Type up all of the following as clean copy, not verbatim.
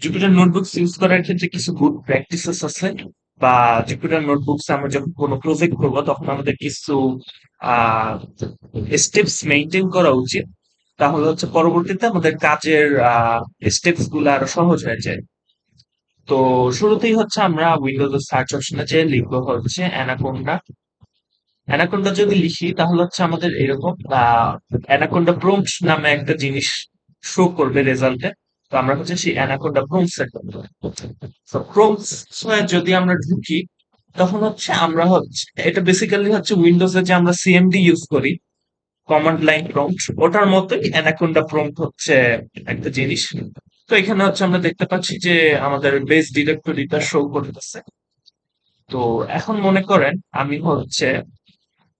Jupiter notebooks use করার ক্ষেত্রে কিছু গুড প্র্যাকটিসেস আছে, বা জুপিটার নোটবুকস আমরা যখন কোনো প্রজেক্ট করব তখন আমাদের কিছু স্টেপস মেনটেন করা উচিত। তাহলে হচ্ছে পরবর্তীতে আমাদের কাজের স্টেপস গুলো আরো সহজ হয়ে যায়। তো শুরুতেই হচ্ছে আমরা উইন্ডোজ সার্চ অপশনে যে লিখবো হচ্ছে অ্যানাকোন্ডা। অ্যানাকোন্ডা যদি লিখি তাহলে হচ্ছে আমাদের এরকম অ্যানাকোন্ডা প্রম্পট নামে একটা জিনিস শো করবে রেজাল্টে। তো আমরা হচ্ছে সেই অ্যানাকোন্ডা প্রম্পট সেট করবো। তো প্রম্পটস যদি আমরা ঢুকি তখন হচ্ছে আমরা হচ্ছে এটা বেসিক্যালি হচ্ছে উইন্ডোজে যে আমরা সিএমডি ইউজ করি, কমান্ড লাইন প্রম্পট, ওটার মতোই অ্যানাকোন্ডা প্রম্পট হচ্ছে একটা জিনিস। তো এখানে হচ্ছে আমরা দেখতে পাচ্ছি যে আমাদের বেস ডিরেক্টরিটা শো করতেছে। তো এখন মনে করেন আমি হচ্ছে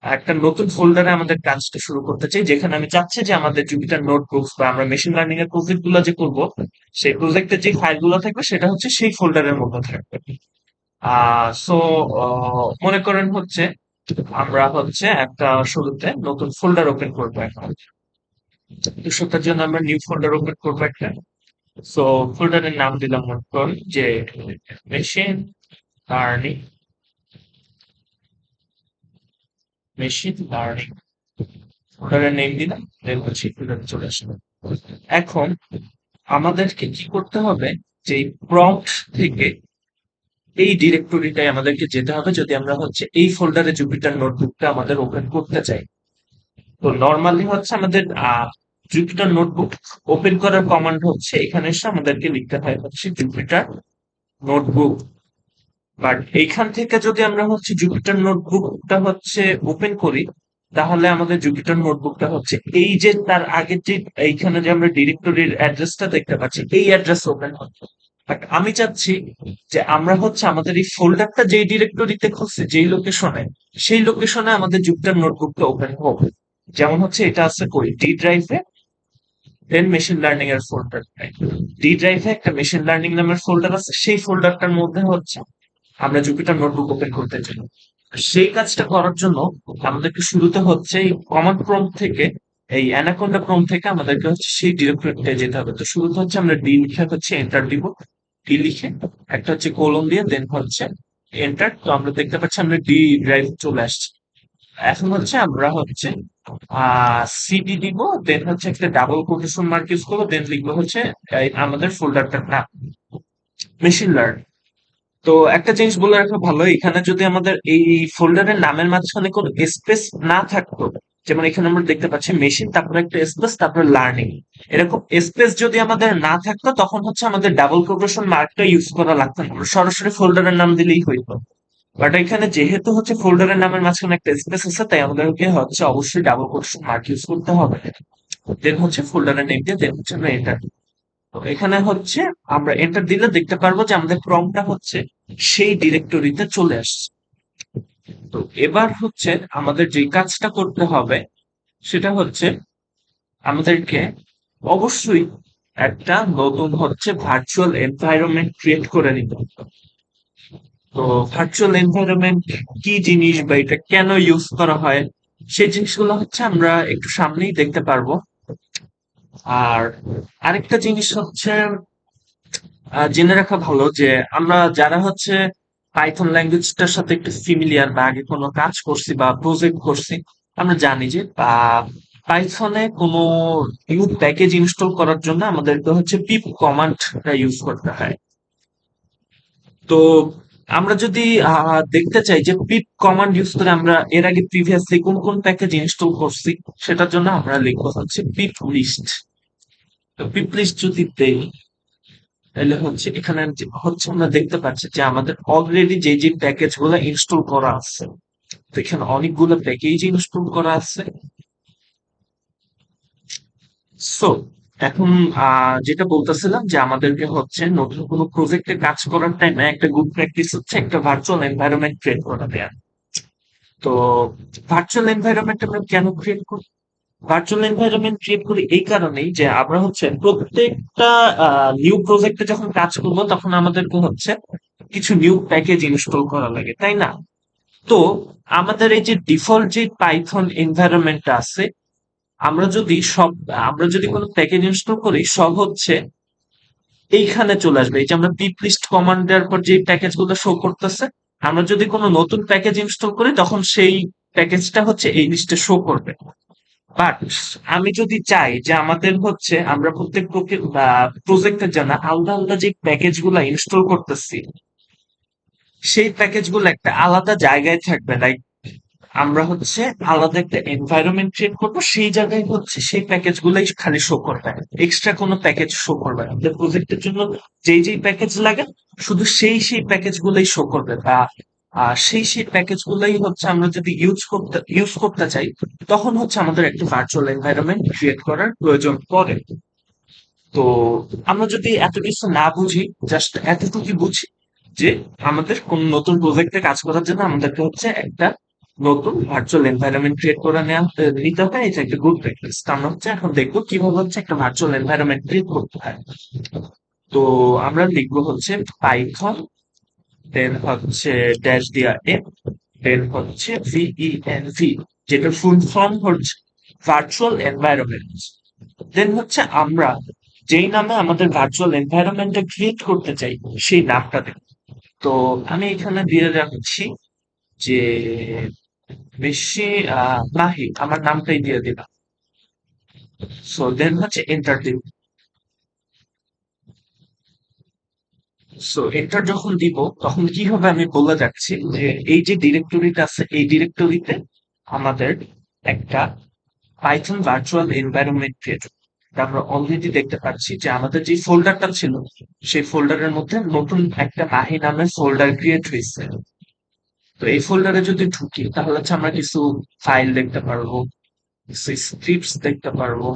একটা নতুন ফোল্ডারে আমাদের কাজটা শুরু করতে চাই, যেখানে আমি চাচ্ছি যে আমাদের জুপিটার নোটবুকস বা আমরা মেশিন লার্নিং এর প্রজেক্ট গুলো যে করবো, সেই প্রজেক্টের যে ফাইল গুলো থাকবে সেটা হচ্ছে সেই ফোল্ডারের মধ্যে থাকবে। সো মনে করেন হচ্ছে আমরা হচ্ছে একটা শুরুতে নতুন ফোল্ডার ওপেন করবো এখন। তো সেটার জন্য আমরা নিউ ফোল্ডার ওপেন করবো একটা। সো ফোল্ডারের নাম দিলাম মনে করুন যে মেশিন লার্নিং, মেশিন লার্নিং ফোল্ডারের নেম দিলাম, দেন হচ্ছে ফোল্ডারে চলে আসবে। এখন আমাদেরকে কি করতে হবে, যে প্রম্পট থেকে এই ডিরেক্টরিটাই আমাদেরকে যেতে হবে যদি আমরা হচ্ছে এই ফোল্ডারে জুপিটার নোটবুকটা আমাদের ওপেন করতে চাই। তো নর্মালি হচ্ছে আমাদের জুপিটার নোটবুক ওপেন করার কমান্ড হচ্ছে এখানে এসে আমাদেরকে লিখতে হয় হচ্ছে জুপিটার নোটবুক। বাট এইখান থেকে যদি আমরা হচ্ছে জুপিটার নোটবুকটা হচ্ছে ওপেন করি, তাহলে আমাদের জুপিটার নোটবুকটা হচ্ছে এই যে তার আগের যে এইখানে যে আমরা ডিরেক্টরির অ্যাড্রেসটা দেখতে পাচ্ছি এই অ্যাড্রেস ওপেন হচ্ছে। বাট আমি চাচ্ছি যে আমরা হচ্ছে আমাদের এই ফোল্ডারটা যেই ডিরেক্টরিতে খুলছে যেই লোকেশনে, সেই লোকেশনে আমাদের জুপিটার নোটবুকটা ওপেন হবে। যেমন হচ্ছে এটা আছে কই ডি ড্রাইভে, দেন মেশিন লার্নিং এর ফোল্ডার। ডি ড্রাইভে একটা মেশিন লার্নিং নামের ফোল্ডার আছে, সেই ফোল্ডারটার মধ্যে হচ্ছে আমরা জুপিটার নোটবুক ওপেন করতে চাই। সেই কাজটা করার জন্য আমাদেরকে শুরুতে হচ্ছে এই কমান্ড প্রম্পট থেকে, এই অ্যানাকোন্ডা প্রম্পট থেকে আমাদেরকে হচ্ছে সেই ডিরেক্টরিতে যেতে হবে। তো শুরুতে হচ্ছে আমরা ডি লিখে হচ্ছে এন্টার দিব। ডি লিখে একটা হচ্ছে কোলন দিয়ে দেন হচ্ছে এন্টার। তো আমরা দেখতে পাচ্ছি আমরা ডি ড্রাইভ চলে আসছি। এখন হচ্ছে আমরা হচ্ছে সিডি দিব, দেন হচ্ছে একটা ডাবল কোটেশন মার্ক ইউজ করবো, দেন লিখবো হচ্ছে আমাদের ফোল্ডারটার নাম মেশিন লার্নিং। তো একটা জিনিস বলে রাখা ভালো, এখানে যদি আমাদের এই ফোল্ডারের নামের মাঝখানে কোনো স্পেস না থাকতো, যেমন এখানে আমরা দেখতে পাচ্ছি মেশিন তারপরে একটা স্পেস তারপরে লার্নিং, এরকম স্পেস যদি আমাদের না থাকতো তখন হচ্ছে আমাদের ডাবল কোটেশন মার্কটা ইউজ করা লাগতো না, আমরা সরাসরি ফোল্ডারের নাম দিলেই হইতো। বাট এখানে যেহেতু হচ্ছে ফোল্ডারের নামের মাঝখানে একটা স্পেস আছে, তাই আমাদেরকে হচ্ছে অবশ্যই ডাবল কোটেশন মার্ক ইউজ করতে হবে। দেন হচ্ছে ফোল্ডারের নেম দিয়ে দেন হচ্ছে আমরা এন্টার। তো এখানে হচ্ছে আমরা এন্টার দিলে দেখতে পারবো যে আমাদের প্রম্পটটা হচ্ছে সেই ডিরেক্টরিতে চলে আসছে। তো এবার হচ্ছে আমাদের যে কাজটা করতে হবে সেটা হচ্ছে আমাদেরকে অবশ্যই একটা নতুন হচ্ছে ভার্চুয়াল এনভায়রনমেন্ট ক্রিয়েট করে নিতে হবে। তো ভার্চুয়াল এনভায়রনমেন্ট কি জিনিস বা এটা কেন ইউজ করা হয়, সেই জিনিসগুলো হচ্ছে আমরা একটু সামনেই দেখতে পারবো। আর আরেকটা জিনিস হচ্ছে জেনে রাখা ভালো যে আমরা যারা হচ্ছে পাইথন ল্যাঙ্গুয়েজটার সাথে একটু ফিমিলিয়ার বা আগে কোনো কাজ করছি বা প্রজেক্ট করছি, আমরা জানি যে পাইথনে কোনো নিউ প্যাকেজ ইনস্টল করার জন্য আমাদেরকে হচ্ছে পিপ কমান্ডটা ইউজ করতে হয়। তো আমরা যদি দেখতে চাই যে পিপ কমান্ড ইউজ করে আমরা এর আগে প্রিভিয়াসলি কোন কোন প্যাকেজ ইনস্টল করছি, সেটার জন্য আমরা লিখবো হচ্ছে পিপ লিস্ট। তো পিপ লিস্ট যদি দেই তাহলে হচ্ছে এখানে হচ্ছে আমরা দেখতে পাচ্ছি যে আমাদের অলরেডি যে যে প্যাকেজ গুলো ইনস্টল করা আছে। তো এখানে অনেকগুলো প্যাকেজ ইনস্টল করা আছে। সো এখন যেটা বলতেছিলাম যে আমাদেরকে হচ্ছে নতুন কোনো প্রজেক্টে কাজ করার টাইমে একটা গুড প্র্যাকটিস হচ্ছে একটা ভার্চুয়াল এনভায়রনমেন্ট ক্রিয়েট করা দেয়া। তো ভার্চুয়াল এনভায়রনমেন্ট আমরা কেন ক্রিয়েট করি? ভার্চুয়াল এনভায়রনমেন্ট ক্রিয়েট করি এই কারণেই যে আমরা হচ্ছে প্রত্যেকটা নিউ প্রজেক্টে যখন কাজ করব তখন আমাদেরকে হচ্ছে কিছু নিউ প্যাকেজ ইনস্টল করা লাগে, তাই না? তো আমাদের এই যে ডিফল্ট যে পাইথন এনভায়রনমেন্টটা আছে, আমরা যদি সব আমরা যদি কোনো প্যাকেজ ইনস্টল করি সব হচ্ছে এইখানে চলে আসবে। এই যে আমরা পিপ লিস্ট কমান্ড দেওয়ার পর যে প্যাকেজ গুলো শো করতেছে, আমরা যদি কোনো নতুন প্যাকেজ ইনস্টল করি তখন সেই প্যাকেজটা হচ্ছে এই লিস্টে শো করবে। বাট আমি যদি চাই যে আমাদের হচ্ছে আমরা প্রত্যেক প্রজেক্টের জন্য আলাদা আলাদা যে প্যাকেজ গুলা ইনস্টল করতেছি, সেই প্যাকেজ গুলো একটা আলাদা জায়গায় থাকবে, লাইক আমরা হচ্ছে আলাদা একটা এনভায়রনমেন্ট ক্রিয়েট করবো, সেই জায়গায় হচ্ছে সেই প্যাকেজ গুলাই খালি শো করবে, এক্সট্রা কোনো প্যাকেজ শো করবে না। আমাদের প্রজেক্টের জন্য যেই যেই প্যাকেজ লাগে শুধু সেই প্যাকেজ গুলাই শো করবে, বা সেই প্যাকেজ গুলাই হচ্ছে আমরা যদি ইউজ করতে চাই তখন হচ্ছে আমাদের একটা ভার্চুয়াল এনভায়রনমেন্ট ক্রিয়েট করার প্রয়োজন পড়ে। তো আমরা যদি এত কিছু না বুঝি, জাস্ট এতটুকু বুঝি যে আমাদের কোন নতুন প্রজেক্টে কাজ করার জন্য আমাদেরকে হচ্ছে একটা নতুন ভার্চুয়াল এনভায়রনমেন্ট ক্রিয়েট করে নিতে হয়, এটা একটা গুড প্র্যাকটিস। আমরা হচ্ছে এখন দেখবো কিভাবে হচ্ছে একটা ভার্চুয়াল এনভায়রনমেন্ট ক্রিয়েট করতে হয়। তো আমরা লিখবো হচ্ছে পাইথন, দেন হচ্ছে ড্যাশ দিয়া এম, দেন হচ্ছে ভিইএনভি, যেটা ফুল ফর্ম হচ্ছে ভার্চুয়াল এনভায়রনমেন্ট। দেন হচ্ছে আমরা যেই নামে আমাদের ভার্চুয়াল এনভায়রনমেন্টটা ক্রিয়েট করতে চাই সেই নামটা দেব। তো আমি এখানে দিয়ে রাখছি যে বেশি নাহি, আমার নামটাই দিয়ে দিলাম। সো দেন হচ্ছে এন্টার দিব। সো এন্টার যখন দিব তখন কি হবে আমি বলে যাচ্ছি যে এই যে ডিরেক্টরিটা আছে এই ডিরেক্টরিতে আমাদের একটা পাইথন ভার্চুয়াল এনভায়রনমেন্ট ক্রিয়েট। আমরা অলরেডি দেখতে পাচ্ছি যে আমাদের যে ফোল্ডারটা ছিল সেই ফোল্ডারের মধ্যে নতুন একটা মাহি নামের ফোল্ডার ক্রিয়েট হয়েছে। তো এই ফোল্ডারে যদি ঢুকি তাহলে হচ্ছে আমরা কিছু ফাইল দেখতে পারবো, কিছু স্ক্রিপ্টস দেখতে পারবো।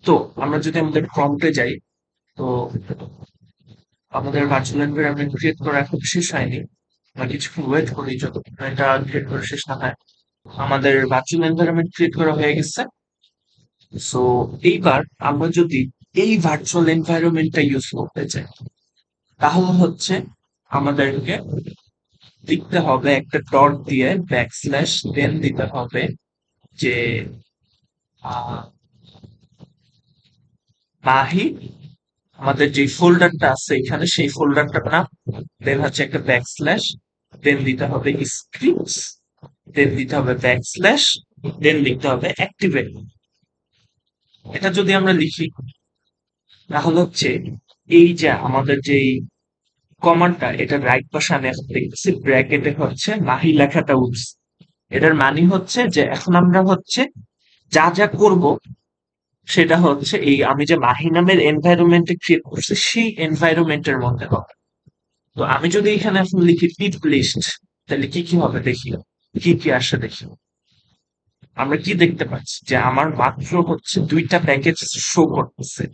তো আমরা যদি আমাদের প্রম্পটে যাই, তো আমাদের ভার্চুয়াল এনভায়রনমেন্ট ক্রিয়েট করা এখন শেষ হয়নি, আমরা কিছুক্ষণ ওয়েট করি যতক্ষণ এটা ক্রিয়েট করা শেষ না হয়। আমাদের ভার্চুয়াল এনভায়রনমেন্ট ক্রিয়েট করা হয়ে গেছে। সো এইবার আমরা যদি এই ভার্চুয়াল এনভায়রনমেন্টটা ইউজ করতে চাই তাহলে হচ্ছে আমাদেরকে লিখতে হবে একটা ডট দিয়ে ব্যাকস্ল্যাশ, দেন দিতে হবে যে মাহি, আমাদের যে ফোল্ডারটা আছে এখানে সেই ফোল্ডারটার নাম, দেন হচ্ছে একটা ব্যাকস্ল্যাশ, দেন দিতে হবে স্ক্রিপ্টস, দেন দিতে হবে ব্যাকস্ল্যাশ, দেন লিখতে হবে অ্যাক্টিভেট। এটা যদি আমরা লিখি তাহলে হচ্ছে এই যে আমাদের যে কমান্ডটা, এটা রাইট পাশে আমি এখন দেখতেছি ব্র্যাকেটে হচ্ছে মাহি লেখাটা উঠছে। এটার মানে হচ্ছে যে এখন আমরা হচ্ছে যা যা করব সেটা হচ্ছে এই আমি যে মাহি নামের এনভায়রনমেন্টে ক্রিয়েট করছি সেই এনভায়রনমেন্টের মধ্যে হবে। তো আমি যদি এখানে এখন লিখি পিপ লিস্ট, তাহলে কি কি হবে দেখি, কি কি আসে দেখি। আমরা কি দেখতে পাচ্ছি যে আমার মাত্র হচ্ছে দুইটা প্যাকেজ শো করতেছে।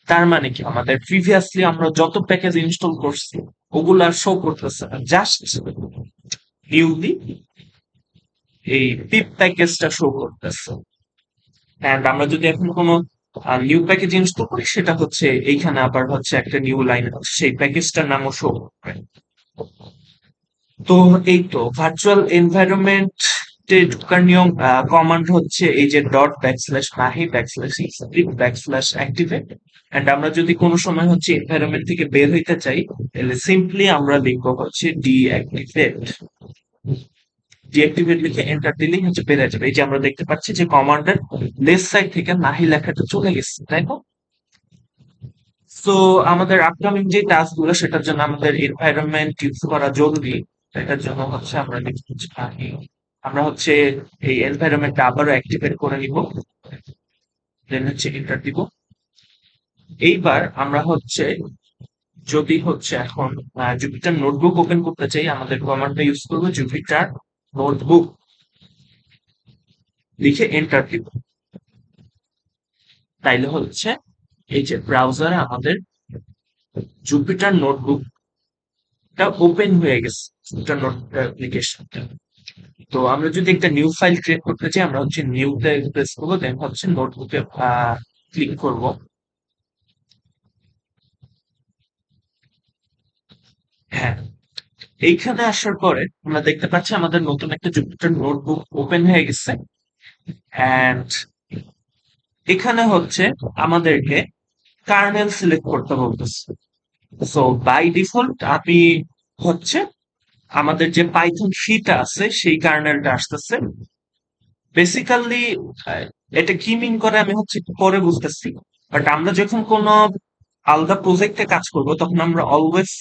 তার মানে কি আমাদের প্রিভিয়াসলি আমরা যত প্যাকেজ ইনস্টল করছি ওগুলো আর শো করতেছে না, জাস্ট নিউলি এই পিপ প্যাকেজটা শো করতেছে। এন্ড আমরা যদি এখন কোনো নিউ প্যাকেজ ইনস্টল করি সেটা হচ্ছে এইখানে আবার হচ্ছে একটা নিউ লাইন হচ্ছে সেই প্যাকেজটার নামও শো করবে। তো এই তো ভার্চুয়াল এনভায়রনমেন্ট ঢোকার নিয়ম, কমান্ড হচ্ছে এই যে dot backslash Mahi backslash script backslash activate. And আমরা যদি কোনো সময় হচ্ছে এনভায়রনমেন্ট থেকে বের হইতে চাই তাহলে সিম্পলি আমরা লিখবো হচ্ছে ডিঅ্যাক্টিভেট। ডিঅ্যাক্টিভেট লিখে এন্টার দিলেই হচ্ছে বেড়ে যাবে। এই যে আমরা দেখতে পাচ্ছি যে কমান্ডের লেফট সাইড থেকে মাহি লেখাটা চলে গেছে, তাই না? সো আমাদের আপকামিং যে টাস্ক গুলো সেটার জন্য আমাদের এনভায়রনমেন্ট ইউজ করা জরুরি। এটার জন্য হচ্ছে আমরা লিখছি মাহি। আমরা হচ্ছে এই এনভায়রনমেন্টটা আবারও অ্যাক্টিভেট করে নিব, দেন হচ্ছে এন্টার দিব। এইবার আমরা হচ্ছে যদি হচ্ছে এখন জুপিটার নোটবুক ওপেন করতে চাই আমাদের কমান্ডটা ইউজ করবো জুপিটার নোটবুক, লিখে এন্টার দিব। তাইলে হচ্ছে এই যে ব্রাউজারে আমাদের জুপিটার নোটবুকটা ওপেন হয়ে গেছে, জুপিটার নোটবুক অ্যাপ্লিকেশনটা। তো আমরা যদি একটা নিউ ফাইল ক্রিয়েট করতে চাই আমরা হচ্ছে নিউতে প্রেস করবো, দেন হচ্ছে নোটবুকে ক্লিক করব। হ্যাঁ, এইখানে আসার পরে আমরা দেখতে পাচ্ছি আমাদের নতুন একটা জুপিটার নোটবুক ওপেন হয়ে গেছে। অ্যান্ড এখানে হচ্ছে আমাদেরকে কার্নেল সিলেক্ট করতে বলতেছে। সো বাই ডিফল্ট আমি হচ্ছে আমাদের যে পাইথন থ্রিটা আছে সেই কার্নেলটা আসতেছে। বেসিক্যালি এটা কি মিন করে আমি হচ্ছে একটু পরে বুঝতেছি। বাট আমরা যখন কোনো আলাদা প্রজেক্টে কাজ করব তখন আমরা অলওয়েজ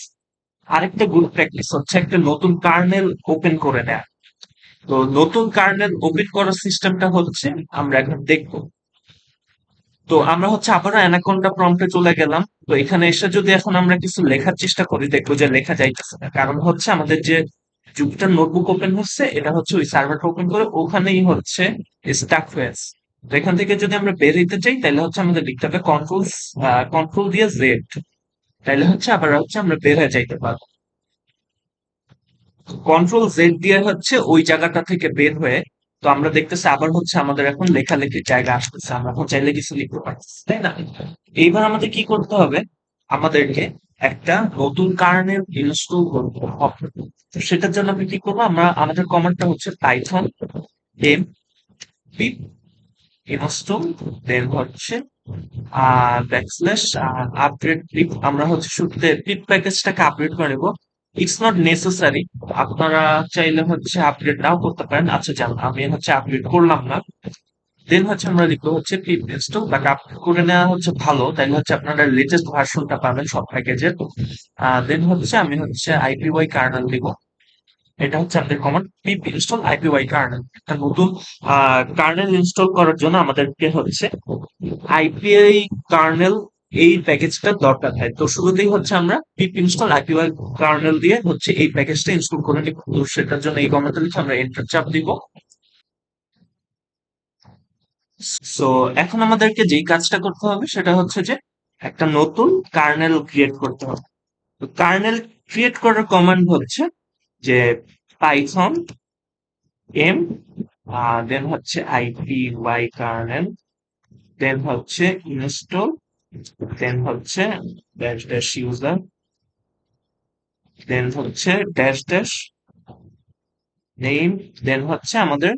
আরেকটা গুড প্র্যাকটিস হচ্ছে একটা নতুন কার্নেল ওপেন করে নেয়া। তো নতুন কার্নেল ওপেন করার সিস্টেমটা হচ্ছে আমরা এখন দেখবো। তো আমরা হচ্ছে আবারও অ্যানাকোন্ডা প্রম্পটে চলে গেলাম। তো এখানে এসে যদি এখন আমরা কিছু লেখার চেষ্টা করি দেখবো যে লেখা যাইতেছে না, কারণ হচ্ছে আমাদের যে জুপিটার নোটবুক ওপেন হচ্ছে এটা হচ্ছে ওই সার্ভারটা ওপেন করে ওখানেই হচ্ছে স্টাক হয়ে আছে। তো এখান থেকে যদি আমরা বের হইতে চাই তাহলে হচ্ছে আমাদের লিখতে হবে কন্ট্রোল দিয়ে জেড। তাহলে হচ্ছে আবার হচ্ছে আমরা বের হয়ে যাইতে পারবো। কন্ট্রোল জেড দিয়ে হচ্ছে ওই জায়গাটা থেকে বের হয়ে তো আমরা দেখতেছি আবার হচ্ছে আমাদের এখন লেখালেখির জায়গা আসতেছে, আমরা এখন চাইলে কিছু লিখতে পারতেছি, তাই না? এইবার আমাদের কি করতে হবে, আমাদেরকে একটা নতুন কার্নেল ইনস্টল করতে হবে। তো সেটার জন্য আমি কি করবো, আমরা আমাদের কমান্ডটা হচ্ছে পাইথন এম পিপ ইনস্টল, দেন হচ্ছে ব্যাকস্ল্যাশ আপগ্রেড পিপ। আমরা হচ্ছে শুরুতে পিপ প্যাকেজটাকে আপগ্রেড করে নেবো। ইটস নট নেসেসারি, আপনারা চাইলে হচ্ছে আপগ্রেড নাও করতে পারেন। আচ্ছা যান, আমি হচ্ছে আপগ্রেড করলাম না। দেন হচ্ছে আমরা লিখবো হচ্ছে পিপ ইনস্টল, বাট আপগ্রেড করে নেওয়া হচ্ছে ভালো, তাইলে হচ্ছে আপনারা লেটেস্ট ভার্সনটা পাবেন সব প্যাকেজের। দেন হচ্ছে আমি হচ্ছে আইপিওয়াই কার্নেল দিব। এটা হচ্ছে আমাদের কমান্ড পিপ ইনস্টল আইপিওয়াই কার্নেল। একটা নতুন কার্নেল ইনস্টল করার জন্য আমাদেরকে হচ্ছে আইপিআই কার্নেল এই প্যাকেজটা দরকার হয়। তো শুরুতেই হচ্ছে আমরা পিপ ইনস্টল আইপিআই কার্নেল দিয়ে হচ্ছে এই প্যাকেজটা ইনস্টল করে নিব। তো সেটার জন্য এই কমান্ডটা লিখে আমরা এন্টার চাপ দিব। সো এখন আমাদেরকে যেই কাজটা করতে হবে সেটা হচ্ছে যে একটা নতুন কার্নেল ক্রিয়েট করতে হবে। তো কার্নেল ক্রিয়েট করার কমান্ড হচ্ছে যে পাইথন এম দেন হচ্ছে আইপিওয়াই কার্নেল, দেন হচ্ছে ইনস্টল, দেন হচ্ছে ড্যাশ ড্যাশ ইউজার, দেন হচ্ছে ড্যাশ ড্যাশ নেম, দেন হচ্ছে আমাদের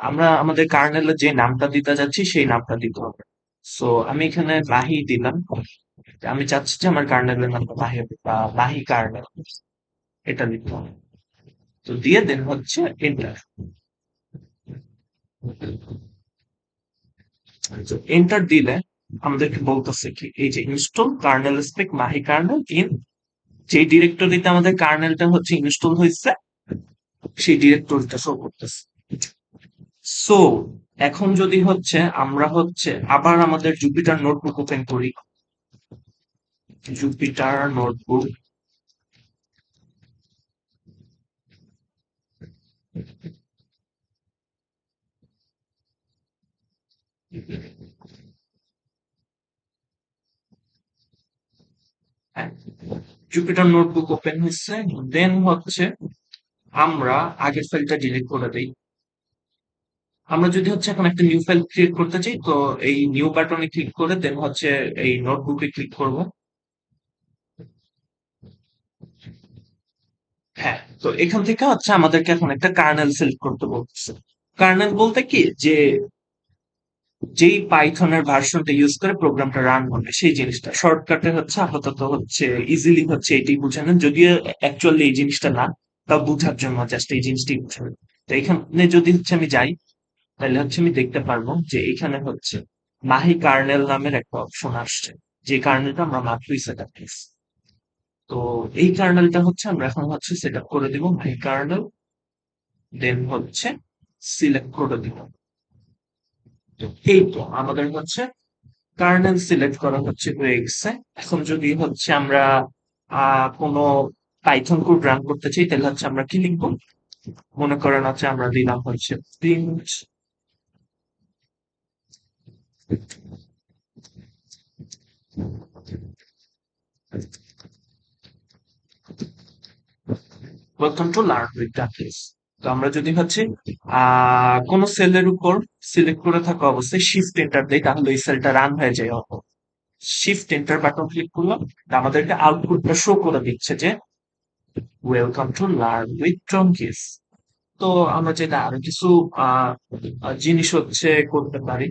আমরা আমাদের কার্নেলের যে নামটা দিতে যাচ্ছি সেই নামটা দিতে হবে। সো আমি এখানে মাহি দিলাম। আমি চাচ্ছি যে আমার কার্নেলের নামটা মাহি হবে বা মাহি কার্নেল, এটা দিতে হবে। তো দিয়ে দেন হচ্ছে এন্টার। এন্টার দিলে আমাদেরকে বলতেছে কি, এই যে install kernel spec Mahi kernel in, যে ডিরেক্টরিতে আমাদের কার্নেলটা হচ্ছে ইনস্টল হয়েছে সেই ডিরেক্টরিটা শো করতেছে। সো এখন যদি হচ্ছে আমরা হচ্ছে আবার আমাদের জুপিটার নোটবুক ওপেন করি, জুপিটার নোটবুক, হ্যাঁ, জুপিটার নোটবুক ওপেন হচ্ছে। দেন হচ্ছে আমরা আগের ফাইলটা ডিলিট করে দিই। আমরা যদি হচ্ছে এখন একটা নিউ ফাইল ক্রিয়েট করতে চাই তো এই নিউ বাটনে ক্লিক করে দেন হচ্ছে এই নোটবুকে ক্লিক করব। হ্যাঁ, তো এখান থেকে হচ্ছে আমাদেরকে এখন একটা কার্নেল সিলেক্ট করতে বলতেছে। কার্নেল বলতে কি, যে যেই পাইথনের ভার্সনটা ইউজ করে প্রোগ্রামটা রান হবে সেই জিনিসটা শর্টকাটে হচ্ছে আপাতত হচ্ছে ইজিলি হচ্ছে এটাই বুঝানো, যদিও অ্যাকচুয়ালি এই জিনিসটা না, তা বুঝার জন্য জাস্ট এই জিনিসটাই বুঝাবে। তো এখানে যদি হচ্ছে আমি যাই তাহলে হচ্ছে আমি দেখতে পারবো যে এখানে হচ্ছে মাহি কার্নেল নামের একটা অপশন আসছে, যে কার্নেলটা আমরা মাত্রই সেট আপ করছি। তো এই কার্নেলটা হচ্ছে আমরা এখন হচ্ছে সেট আপ করে দিব মাহি কার্নেল, দেন হচ্ছে সিলেক্ট করে দিব। তো এই তো আমাদের হচ্ছে কার্নেল সিলেক্ট করা হচ্ছে হয়ে গেছে। এখন যদি হচ্ছে আমরা কোনো পাইথন কোড রান করতে চাই তাহলে হচ্ছে আমরা কি লিখবো, মনে করেন হচ্ছে আমরা দিলাম হচ্ছে print welcome to learn with ডাকলিস। তো আমরা যদি হচ্ছে কোন সেলের উপর সিলেক্ট করে থাকা অবস্থায় শিফট এন্টার দেই তাহলে এই সেলটা রান হয়ে যায়। শিফট এন্টার বাটন ক্লিক করলাম, তা আমাদেরকে আউটপুটটা শো করে দিচ্ছে যে ওয়েলকাম টু লার্ন উইথ টঙ্কিস। তো আমরা যেটা আরো কিছু আহ জিনিস হচ্ছে করতে পারি।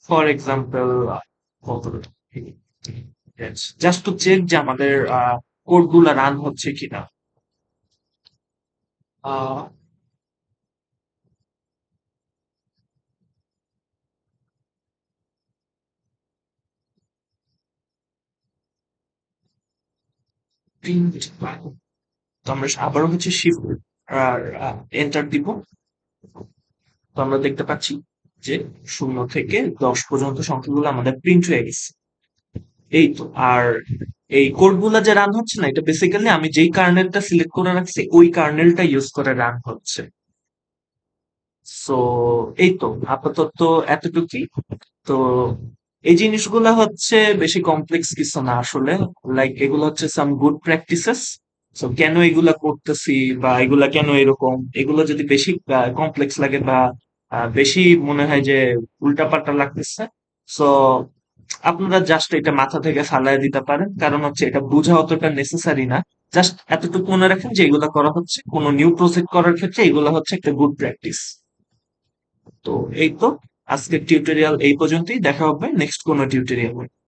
For example just to check যে আমাদের কোড গুলা রান হচ্ছে কিনা। আহ প্রিন্ট, তো আমরা আবারও হচ্ছে শিফট আর এন্টার দিব। তো আমরা দেখতে পাচ্ছি যে 0 থেকে 10 পর্যন্ত সংখ্যাগুলো আমাদের প্রিন্ট হয়ে গেছে। এই তো। আর এই কোড গুলা যে রান হচ্ছে না, এটা বেসিক্যালি আমি যেই কার্নেলটা সিলেক্ট করে রাখছি ওই কার্নেলটা ইউজ করে রান হচ্ছে। সো এই তো, আপাতত এতটুকুই। তো এই জিনিসগুলা হচ্ছে বেশি কমপ্লেক্স কিছু না আসলে। লাইক এগুলো হচ্ছে সাম গুড প্র্যাকটিসেস। সো কেন এগুলা করতেছি বা এগুলা কেন এরকম, এগুলো যদি বেশি কমপ্লেক্স লাগে বা বেশি মনে হয় যে উল্টাপাল্টা লাগতেছে, সো আপনারা জাস্ট এটা মাথা থেকে ফালাই দিতে পারেন, কারণ হচ্ছে এটা বোঝা অতটা নেসেসারি না। জাস্ট এতটুকু মনে রাখেন যে এগুলা করা হচ্ছে কোনো নিউ প্রজেক্ট করার ক্ষেত্রে, এগুলো হচ্ছে একটা গুড প্র্যাকটিস। তো এই তো, আজকের টিউটোরিয়াল এই পর্যন্তই। দেখা হবে নেক্সট কোনো টিউটোরিয়াল।